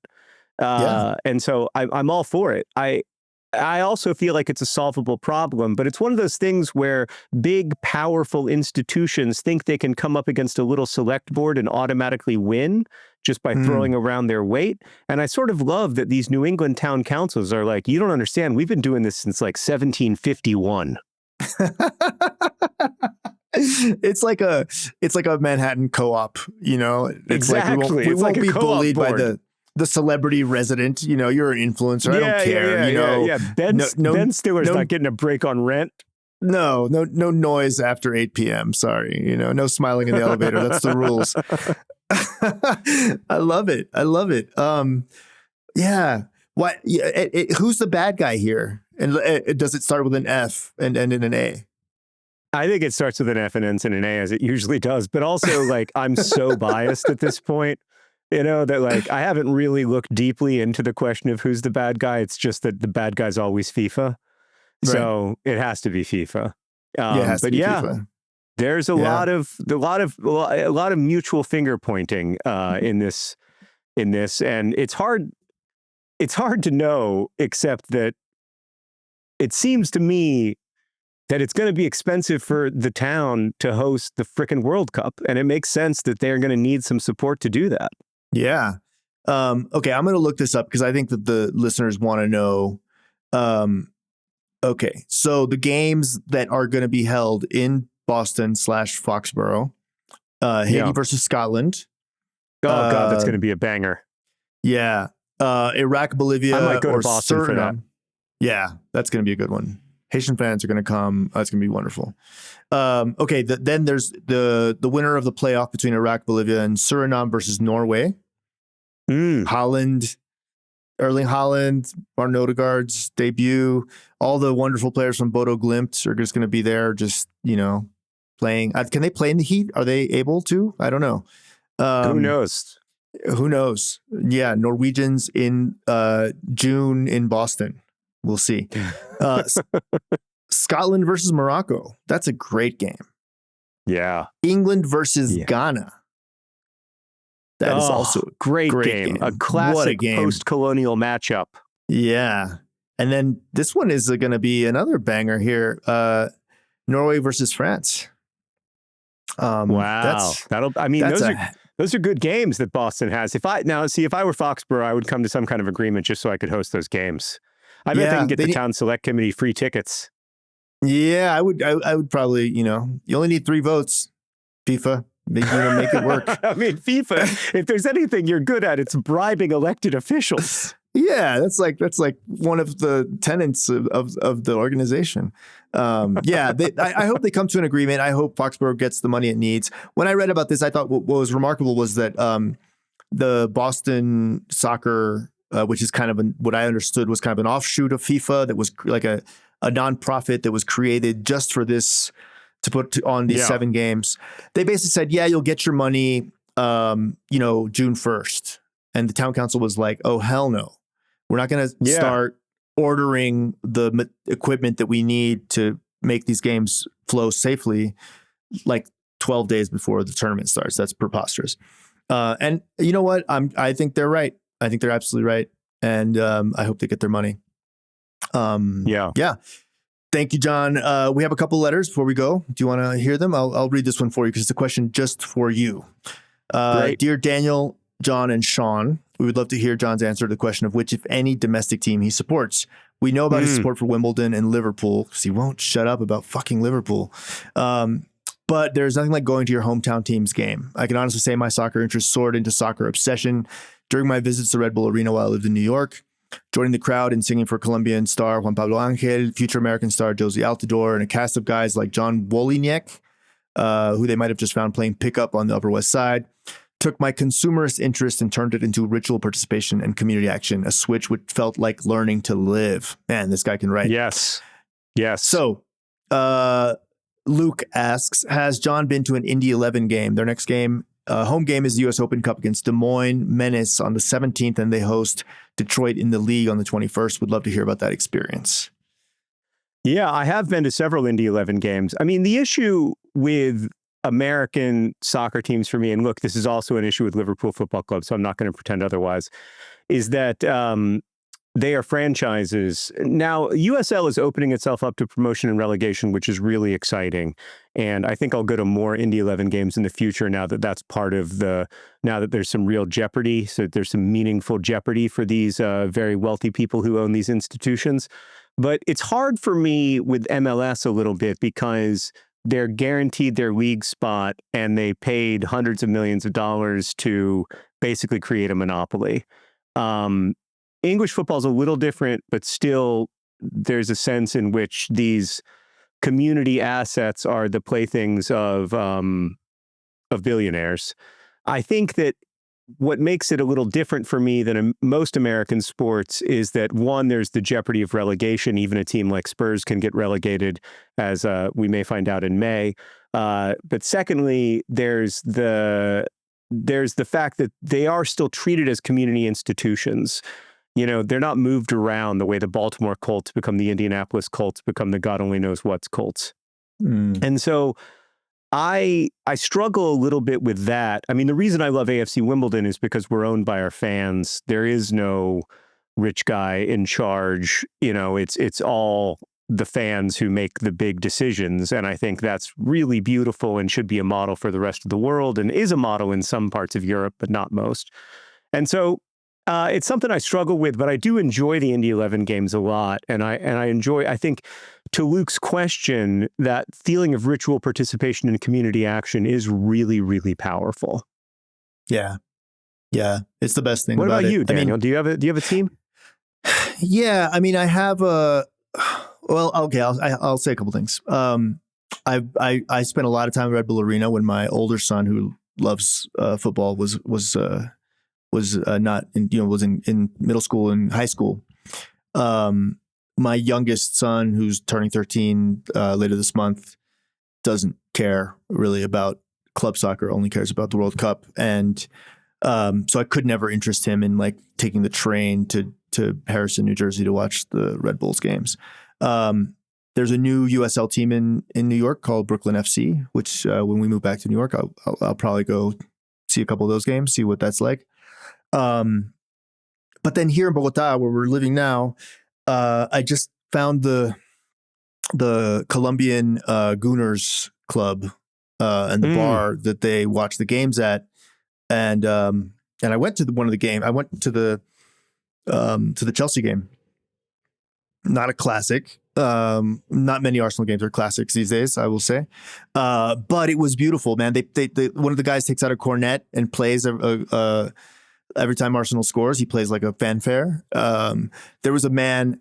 And so I'm all for it. I also feel like it's a solvable problem, but it's one of those things where big, powerful institutions think they can come up against a little select board and automatically win just by throwing around their weight. And I sort of love that these New England town councils are like, you don't understand, we've been doing this since like 1751. It's like a Manhattan co-op, you know. It's exactly. Like we won't be bullied by the celebrity resident. You know, you're an influencer. I don't care. Yeah. Ben Stiller's not getting a break on rent. No noise after 8 p.m. Sorry, you know, no smiling in the elevator. That's the rules. I love it. Yeah. What? Who's the bad guy here? And does it start with an F and end in an A? I think it starts with an F and ends in an A, as it usually does. But also, like, I'm so biased at this point, you know, that like I haven't really looked deeply into the question of who's the bad guy. It's just that the bad guy's always FIFA, right. So it has to be FIFA. FIFA. There's a lot of mutual finger pointing in this, and it's hard to know, except that it seems to me that it's going to be expensive for the town to host the frickin' World Cup. And it makes sense that they're going to need some support to do that. Yeah. Okay, I'm going to look this up because I think that the listeners want to know. Okay, so the games that are going to be held in Boston / Foxborough, Haiti versus Scotland. Oh, God, that's going to be a banger. Yeah. Iraq, Bolivia, I might go or to Boston Suriname. for that. Yeah, that's going to be a good one. Haitian fans are going to come. That's going to be wonderful. Okay, then there's the winner of the playoff between Iraq, Bolivia, and Suriname versus Norway. Holland, Erling Haaland, Martin Odegaard's debut. All the wonderful players from Bodo Glimt are just going to be there, just, you know, playing. Can they play in the heat? Are they able to? I don't know. Who knows? Who knows? Yeah, Norwegians in June in Boston. We'll see. Scotland versus Morocco. That's a great game. Yeah. England versus Ghana. That is also a great game. A classic post-colonial matchup. Yeah. And then this one is going to be another banger here. Norway versus France. Wow. Those are good games that Boston has. If I were Foxborough, I would come to some kind of agreement just so I could host those games. I bet they can get the town select committee free tickets. Yeah, I would probably, you know, you only need 3 votes, FIFA. Make it work. I mean, FIFA, if there's anything you're good at, it's bribing elected officials. Yeah, that's like one of the tenets of the organization. I hope they come to an agreement. I hope Foxborough gets the money it needs. When I read about this, I thought what was remarkable was that the Boston Soccer, which is kind of what I understood was kind of an offshoot of FIFA that was like a nonprofit that was created just for this, to put on these 7 games. They basically said, yeah, you'll get your money, June 1st. And the town council was like, oh, hell no. We're not going to start ordering the equipment that we need to make these games flow safely like 12 days before the tournament starts. That's preposterous. And you know what? I think they're right. I think they're absolutely right. And I hope they get their money. Yeah. Thank you, John. We have a couple letters before we go. Do you want to hear them? I'll read this one for you because it's a question just for you. Dear Daniel, John, and Sean, we would love to hear John's answer to the question of which, if any, domestic team he supports. We know about his support for Wimbledon and Liverpool because he won't shut up about fucking Liverpool. But there's nothing like going to your hometown team's game. I can honestly say my soccer interest soared into soccer obsession during my visits to Red Bull Arena while I lived in New York. Joining the crowd and singing for Colombian star Juan Pablo Angel, future American star Josie Altidore, and a cast of guys like John Woliniek, who they might have just found playing pickup on the Upper West Side, took my consumerist interest and turned it into ritual participation and community action, a switch which felt like learning to live. Man, this guy can write. Yes. So, Luke asks, has John been to an Indy 11 game? Their next game, home game, is the U.S. Open Cup against Des Moines Menace on the 17th, and they host Detroit in the league on the 21st. Would love to hear about that experience. Yeah, I have been to several Indy 11 games. I mean, the issue with American soccer teams for me, and look, this is also an issue with Liverpool Football Club, so I'm not going to pretend otherwise, is that they are franchises. Now, USL is opening itself up to promotion and relegation, which is really exciting. And I think I'll go to more Indy 11 games in the future now that that's part of now that there's some real jeopardy. So there's some meaningful jeopardy for these very wealthy people who own these institutions. But it's hard for me with MLS a little bit because they're guaranteed their league spot and they paid hundreds of millions of dollars to basically create a monopoly. English football is a little different, but still there's a sense in which these community assets are the playthings of billionaires. I think that what makes it a little different for me than most American sports is that, one, there's the jeopardy of relegation. Even a team like Spurs can get relegated, as we may find out in May. But secondly, there's the fact that they are still treated as community institutions. You know, they're not moved around the way the Baltimore Colts become the Indianapolis Colts, become the God only knows what's Colts. And so I struggle a little bit with that. I mean, the reason I love AFC Wimbledon is because we're owned by our fans. There is no rich guy in charge. You know, it's all the fans who make the big decisions. And I think that's really beautiful and should be a model for the rest of the world, and is a model in some parts of Europe, but not most. And so it's something I struggle with, but I do enjoy the Indy 11 games a lot. And I enjoy, I think, to Luke's question, that feeling of ritual participation in community action is really, really powerful. Yeah. Yeah. It's the best thing what about you, it. Daniel? I mean, do you have a team? Yeah. I mean, I have well, okay. I'll say a couple things. I spent a lot of time at Red Bull Arena when my older son, who loves football, was not in, was in middle school and high school. My youngest son, who's turning 13 later this month, doesn't care really about club soccer, only cares about the World Cup. And so I could never interest him in like taking the train to Harrison, New Jersey to watch the Red Bulls games. There's a new USL team in New York called Brooklyn FC, which when we move back to New York, I'll probably go see a couple of those games, see what that's like. But then here in Bogota, where we're living now, I just found the Colombian Gooners Club and the bar that they watch the games at, and I went to one of the games. I went to the Chelsea game. Not a classic. Not many Arsenal games are classics these days, I will say. But it was beautiful, man. They one of the guys takes out a cornet and plays every time Arsenal scores. He plays like a fanfare. There was a man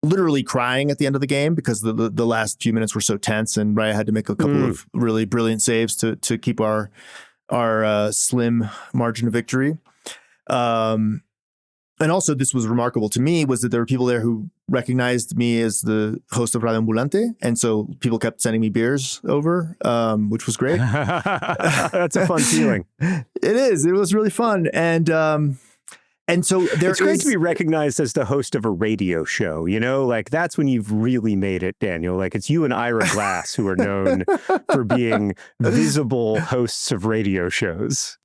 literally crying at the end of the game because the last few minutes were so tense, and Raya had to make a couple of really brilliant saves to keep our slim margin of victory. And also, this was remarkable to me, was that there were people there who recognized me as the host of Radio Ambulante. And so people kept sending me beers over, which was great. That's a fun feeling. It is. It was really fun. And so it's great to be recognized as the host of a radio show, you know, like that's when you've really made it, Daniel. Like it's you and Ira Glass who are known for being visible hosts of radio shows.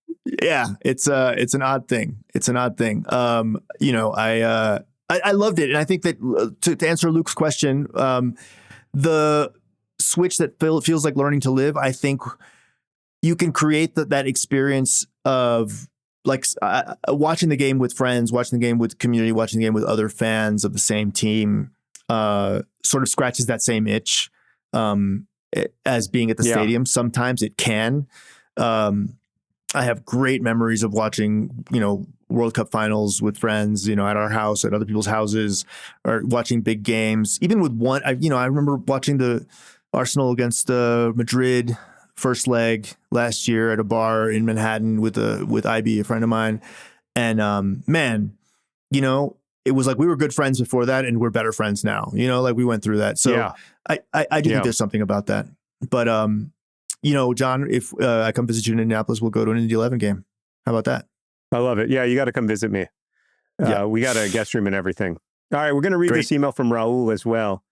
Yeah, it's an odd thing. It's an odd thing. I loved it. And I think that to answer Luke's question, the switch that feels like learning to live, I think you can create that experience of like watching the game with friends, watching the game with community, watching the game with other fans of the same team, sort of scratches that same itch as being at the stadium. Sometimes it can. I have great memories of watching, World Cup finals with friends, at our house, at other people's houses, or watching big games. Even with one, I remember watching the Arsenal against Madrid first leg last year at a bar in Manhattan with IB, a friend of mine. And man, it was like we were good friends before that, and we're better friends now. Like we went through that. So I do think there's something about that. But John, if I come visit you in Indianapolis, we'll go to an Indy 11 game. How about that? I love it. Yeah, you got to come visit me. We got a guest room and everything. All right, we're going to read this email from Raul as well.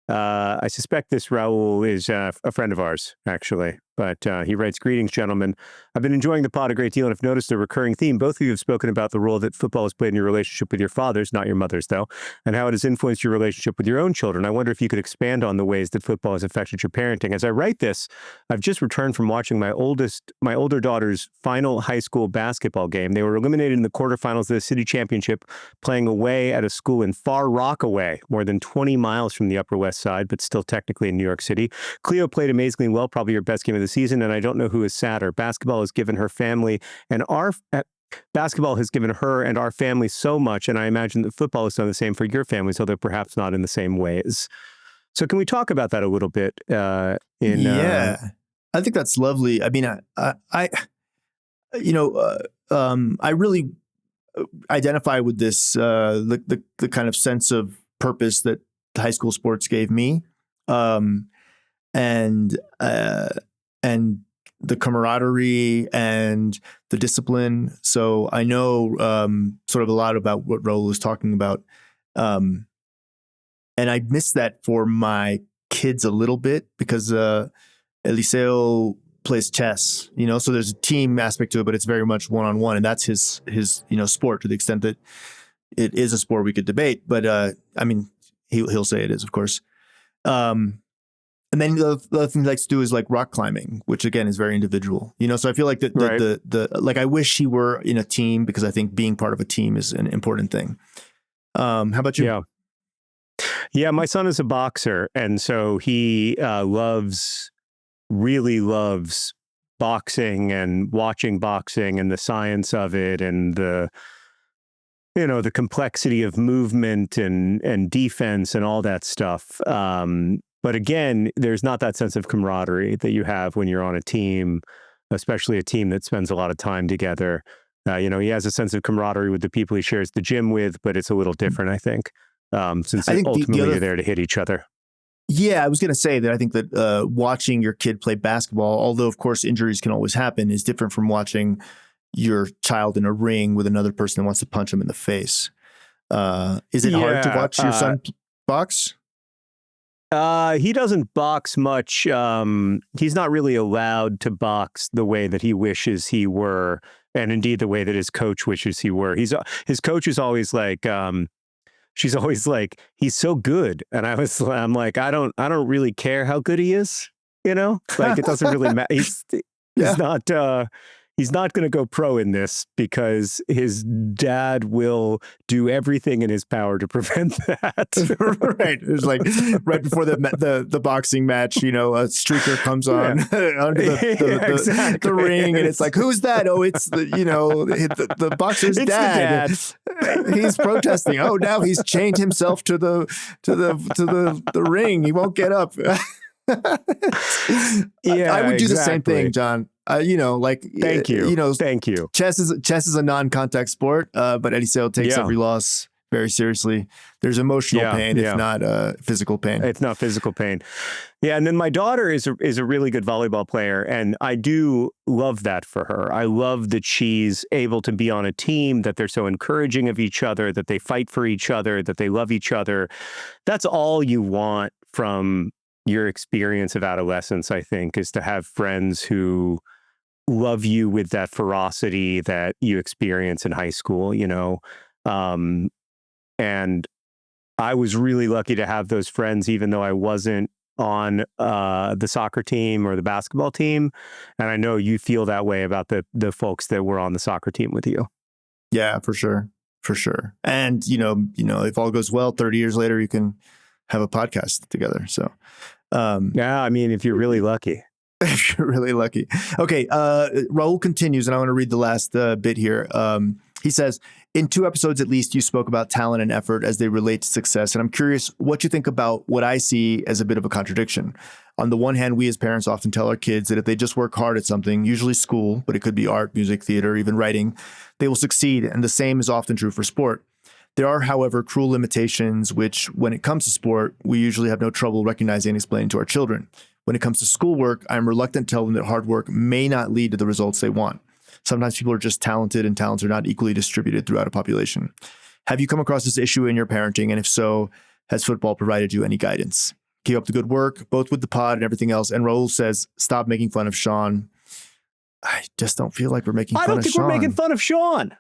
I suspect this Raul is a friend of ours, actually. But he writes, "Greetings, gentlemen. I've been enjoying the pod a great deal and have noticed a recurring theme. Both of you have spoken about the role that football has played in your relationship with your fathers, not your mothers, though, and how it has influenced your relationship with your own children. I wonder if you could expand on the ways that football has affected your parenting. As I write this, I've just returned from watching my older daughter's final high school basketball game. They were eliminated in the quarterfinals of the city championship, playing away at a school in Far Rockaway, more than 20 miles from the Upper West Side, but still technically in New York City. Cleo played amazingly well, probably your best game of the season, and I don't know who is sadder. Basketball has given her and our family so much, and I imagine that football has done the same for your families, although perhaps not in the same ways." So can we talk about that a little bit? I think that's lovely. I mean, I really identify with this, the kind of sense of purpose that high school sports gave me. And the camaraderie and the discipline. So I know sort of a lot about what Raul was talking about. And I miss that for my kids a little bit because Eliseo plays chess, so there's a team aspect to it, but it's very much one-on-one. And that's his sport, to the extent that it is a sport we could debate. But I mean, he'll say it is, of course. And then the other thing he likes to do is like rock climbing, which again is very individual, So I feel like like I wish he were in a team, because I think being part of a team is an important thing. How about you? Yeah. My son is a boxer, and so he really loves boxing and watching boxing and the science of it and the complexity of movement and defense and all that stuff. But again, there's not that sense of camaraderie that you have when you're on a team, especially a team that spends a lot of time together. He has a sense of camaraderie with the people he shares the gym with, but it's a little different, I think, since I think ultimately you're there to hit each other. Yeah, I was going to say that I think that watching your kid play basketball, although of course injuries can always happen, is different from watching your child in a ring with another person that wants to punch him in the face. Is it hard to watch your son box? He doesn't box much. He's not really allowed to box the way that he wishes he were, and indeed the way that his coach wishes he were. His coach is always like, she's always like, he's so good, and I'm like, I don't really care how good he is. Like it doesn't really matter. He's not going to go pro in this because his dad will do everything in his power to prevent that. Right. It's like right before the boxing match, a streaker comes on under the ring, and it's like, who's that? Oh, it's the boxer's dad. He's protesting. Oh, now he's chained himself to the ring. He won't get up. I would do the same thing, John. Thank you. Thank you. Chess is a non-contact sport, but Eliseo takes every loss very seriously. There's emotional pain, if not physical pain. It's not physical pain. Yeah, and then my daughter is a really good volleyball player, and I do love that for her. I love that she's able to be on a team, that they're so encouraging of each other, that they fight for each other, that they love each other. That's all you want from your experience of adolescence, I think, is to have friends who love you with that ferocity that you experience in high school, and I was really lucky to have those friends, even though I wasn't on the soccer team or the basketball team. And I know you feel that way about the folks that were on the soccer team with you. Yeah, for sure. And, if all goes well, 30 years later, you can have a podcast together. So, I mean, if you're really lucky. If you're really lucky. Okay. Raul continues, and I want to read the last bit here. He says, in 2 episodes at least, you spoke about talent and effort as they relate to success. And I'm curious what you think about what I see as a bit of a contradiction. On the one hand, we as parents often tell our kids that if they just work hard at something, usually school, but it could be art, music, theater, even writing, they will succeed. And the same is often true for sport. There are, however, cruel limitations, which when it comes to sport, we usually have no trouble recognizing and explaining to our children. When it comes to schoolwork, I'm reluctant to tell them that hard work may not lead to the results they want. Sometimes people are just talented, and talents are not equally distributed throughout a population. Have you come across this issue in your parenting? And if so, has football provided you any guidance? Keep up the good work, both with the pod and everything else. And Raul says, stop making fun of Sean. I just don't feel like we're making fun of Sean. I don't think we're making fun of Sean.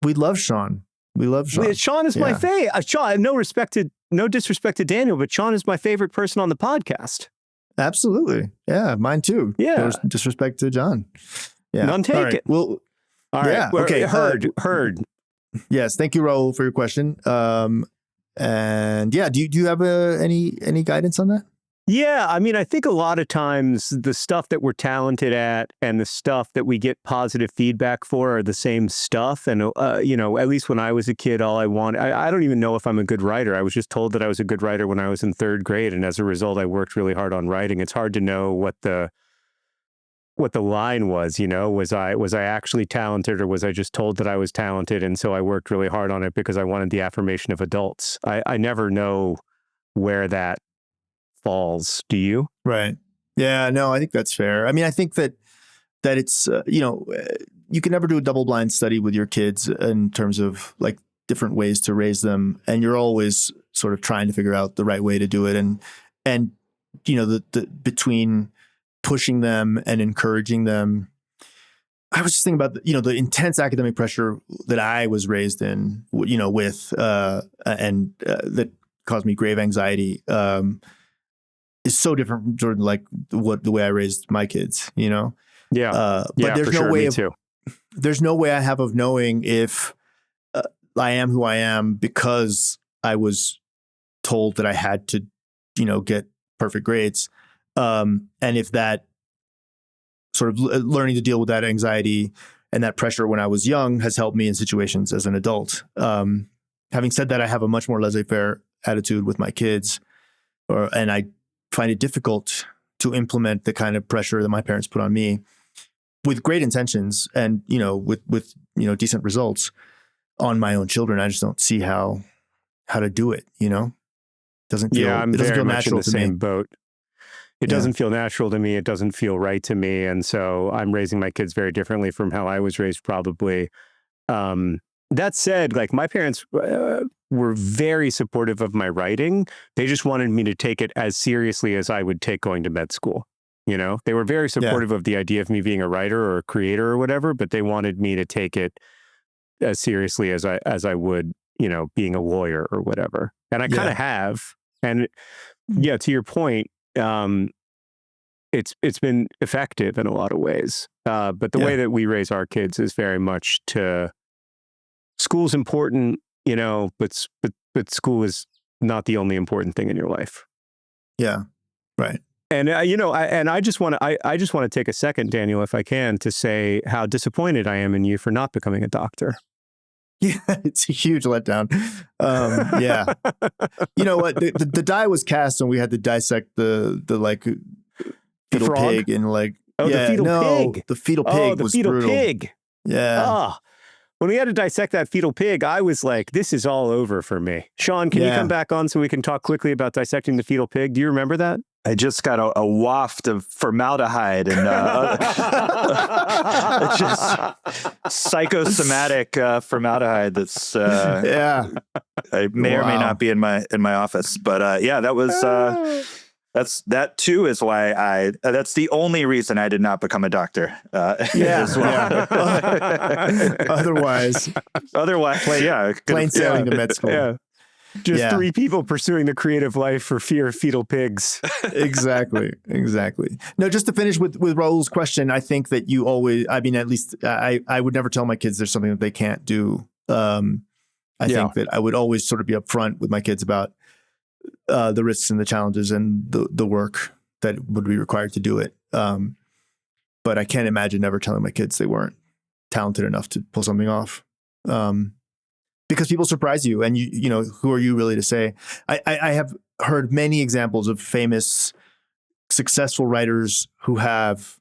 We love Sean. We love Sean. Sean is my favorite. Sean, no disrespect to Daniel, but Sean is my favorite person on the podcast. Absolutely. Yeah, mine too. Yeah. No disrespect to John. Yeah. None taken. All right. Well, all right. Yeah. Okay. Heard. Yes. Thank you, Raul, for your question. And yeah, do you have any guidance on that? Yeah, I mean, I think a lot of times the stuff that we're talented at and the stuff that we get positive feedback for are the same stuff. And, at least when I was a kid, all I wanted, I don't even know if I'm a good writer. I was just told that I was a good writer when I was in third grade. And as a result, I worked really hard on writing. It's hard to know what the line was, was I actually talented, or was I just told that I was talented? And so I worked really hard on it because I wanted the affirmation of adults. I never know where that falls. Do you? Right. Yeah, no, I think that's fair. I mean, I think that it's, you can never do a double-blind study with your kids in terms of like different ways to raise them. And you're always sort of trying to figure out the right way to do it. And the between pushing them and encouraging them. I was just thinking about, the intense academic pressure that I was raised in, with, and that caused me grave anxiety, is so different from Jordan, like the way I raised my kids, Yeah. But there's no way there's no way I have of knowing if I am who I am because I was told that I had to, get perfect grades. And if that sort of learning to deal with that anxiety and that pressure when I was young has helped me in situations as an adult. Having said that, I have a much more laissez-faire attitude with my kids, and I find it difficult to implement the kind of pressure that my parents put on me with great intentions and, with decent results on my own children. I just don't see how to do it, Doesn't feel, I'm it doesn't very feel much natural in the to me. same boat. It doesn't feel natural to me. It doesn't feel right to me. And so I'm raising my kids very differently from how I was raised, probably. That said, like, my parents were very supportive of my writing. They just wanted me to take it as seriously as I would take going to med school. They were very supportive of the idea of me being a writer or a creator or whatever, but they wanted me to take it as seriously as I would, being a lawyer or whatever. And I kind of have. And yeah, to your point, it's been effective in a lot of ways. But the way that we raise our kids is very much to school's important, but school is not the only important thing in your life. Yeah. Right. And I just want to take a second, Daniel, if I can, to say how disappointed I am in you for not becoming a doctor. Yeah, it's a huge letdown. Yeah. You know what? The die was cast and we had to dissect the fetal pig and the fetal pig. The fetal pig was brutal. Pig. Yeah. Oh, when we had to dissect that fetal pig, I was like, this is all over for me. Sean, can you come back on so we can talk quickly about dissecting the fetal pig? Do you remember that? I just got a waft of formaldehyde and it's just psychosomatic formaldehyde that's I may or may not be in my office, but that was that too is why that's the only reason I did not become a doctor. As well. Otherwise, plain sailing to med school. Yeah. Just 3 people pursuing the creative life for fear of fetal pigs. Exactly. No, just to finish with Raul's question, I think that you always, I mean, at least I would never tell my kids there's something that they can't do. I think that I would always sort of be upfront with my kids about the risks and the challenges and the work that would be required to do it. But I can't imagine ever telling my kids they weren't talented enough to pull something off. Because people surprise you, and you know, who are you really to say? I have heard many examples of famous, successful writers who have,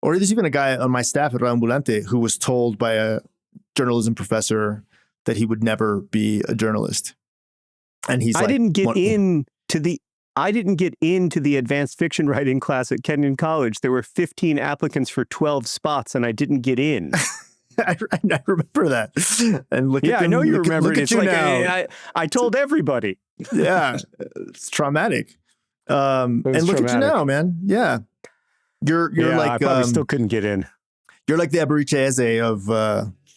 or there's even a guy on my staff at Ambulante who was told by a journalism professor that he would never be a journalist, and he's I didn't get into the advanced fiction writing class at Kenyon College. There were 15 applicants for 12 spots, and I didn't get in. I remember that. And look at them, I know you remember it. It's like now. I told everybody. Yeah, it's traumatic. And look at you traumatic. now, man. Yeah. You're like I probably still couldn't get in. you're like the Aberichese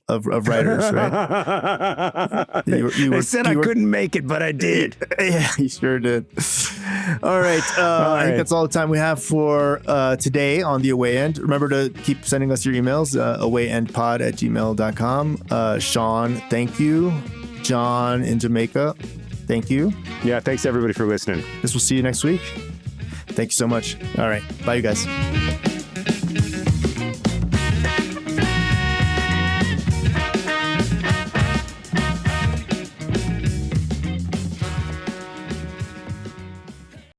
of writers, right? They said I couldn't make it, but I did. Yeah, you sure did. All right. I think that's all the time we have for today on the Away End. Remember to keep sending us your emails, awayendpod@gmail.com. Sean, thank you. John in Jamaica, thank you. Yeah, thanks everybody for listening. This will see you next week. Thank you so much. All right. Bye, you guys.